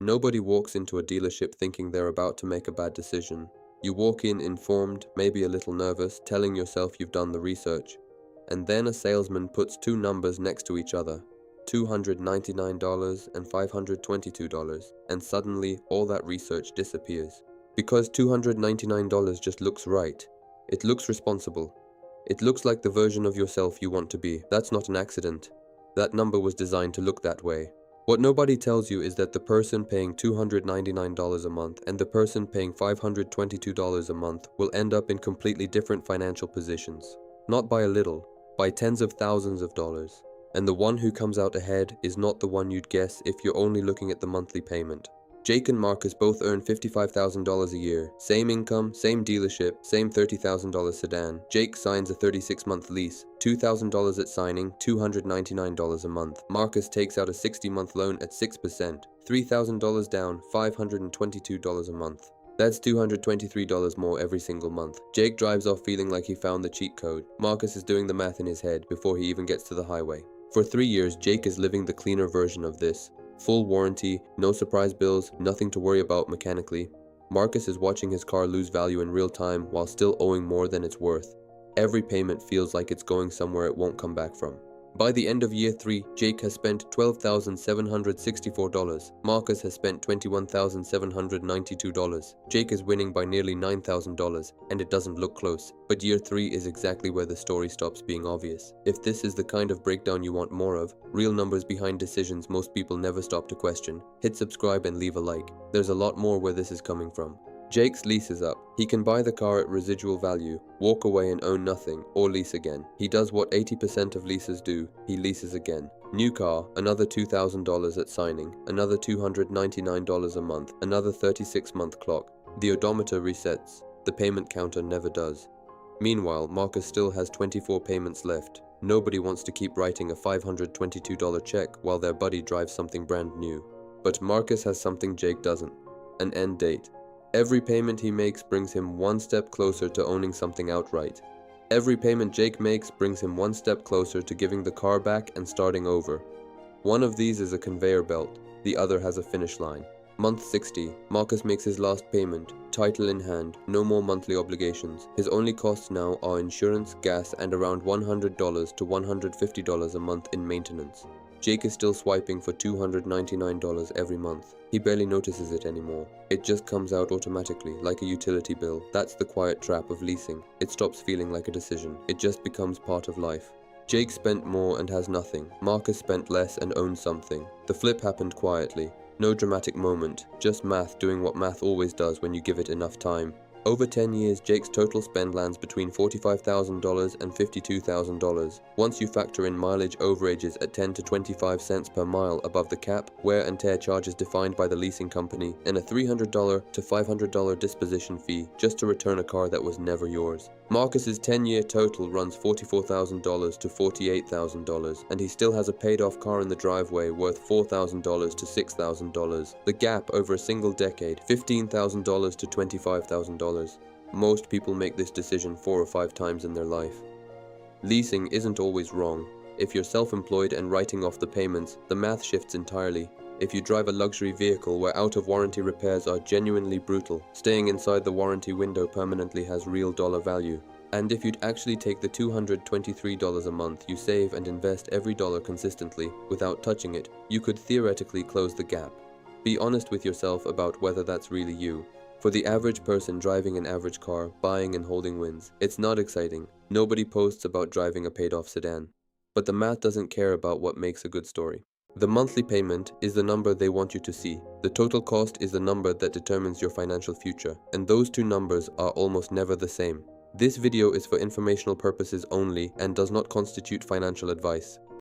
Nobody walks into a dealership thinking they're about to make a bad decision. You walk in informed, maybe a little nervous, telling yourself you've done the research. And then a salesman puts two numbers next to each other, $299 and $522, and suddenly all that research disappears. Because $299 just looks right. It looks responsible. It looks like the version of yourself you want to be. That's not an accident. That number was designed to look that way. What nobody tells you is that the person paying $299 a month and the person paying $522 a month will end up in completely different financial positions. Not by a little, by tens of thousands of dollars. And the one who comes out ahead is not the one you'd guess if you're only looking at the monthly payment. Jake and Marcus both earn $55,000 a year. Same income, same dealership, same $30,000 sedan. Jake signs a 36-month lease, $2,000 at signing, $299 a month. Marcus takes out a 60-month loan at 6%, $3,000 down, $522 a month. That's $223 more every single month. Jake drives off feeling like he found the cheat code. Marcus is doing the math in his head before he even gets to the highway. For 3 years, Jake is living the cleaner version of this. Full warranty, no surprise bills, nothing to worry about mechanically. Marcus is watching his car lose value in real time while still owing more than it's worth. Every payment feels like it's going somewhere it won't come back from. By the end of year 3, Jake has spent $12,764. Marcus has spent $21,792. Jake is winning by nearly $9,000, and it doesn't look close. But year 3 is exactly where the story stops being obvious. If this is the kind of breakdown you want more of, real numbers behind decisions most people never stop to question, hit subscribe and leave a like. There's a lot more where this is coming from. Jake's lease is up. He can buy the car at residual value, walk away and own nothing, or lease again. He does what 80% of leasers do, he leases again. New car, another $2,000 at signing, another $299 a month, another 36-month clock. The odometer resets. The payment counter never does. Meanwhile, Marcus still has 24 payments left. Nobody wants to keep writing a $522 check while their buddy drives something brand new. But Marcus has something Jake doesn't. An end date. Every payment he makes brings him one step closer to owning something outright. Every payment Jake makes brings him one step closer to giving the car back and starting over. One of these is a conveyor belt, the other has a finish line. Month 60, Marcus makes his last payment, title in hand, no more monthly obligations. His only costs now are insurance, gas, and around $100 to $150 a month in maintenance. Jake is still swiping for $299 every month. He barely notices it anymore. It just comes out automatically, like a utility bill. That's the quiet trap of leasing. It stops feeling like a decision. It just becomes part of life. Jake spent more and has nothing. Marcus spent less and owns something. The flip happened quietly. No dramatic moment, just math doing what math always does when you give it enough time. Over 10 years, Jake's total spend lands between $45,000 and $52,000. Once you factor in mileage overages at 10 to 25 cents per mile above the cap, wear and tear charges defined by the leasing company, and a $300 to $500 disposition fee just to return a car that was never yours. Marcus's 10-year total runs $44,000 to $48,000, and he still has a paid-off car in the driveway worth $4,000 to $6,000. The gap over a single decade, $15,000 to $25,000. Most people make this decision 4 or 5 times in their life. Leasing isn't always wrong. If you're self-employed and writing off the payments, the math shifts entirely. If you drive a luxury vehicle where out-of-warranty repairs are genuinely brutal, staying inside the warranty window permanently has real dollar value. And if you'd actually take the $223 a month you save and invest every dollar consistently, without touching it, you could theoretically close the gap. Be honest with yourself about whether that's really you. For the average person driving an average car, buying and holding wins. It's not exciting. Nobody posts about driving a paid-off sedan. But the math doesn't care about what makes a good story. The monthly payment is the number they want you to see. The total cost is the number that determines your financial future, and those two numbers are almost never the same. This video is for informational purposes only and does not constitute financial advice.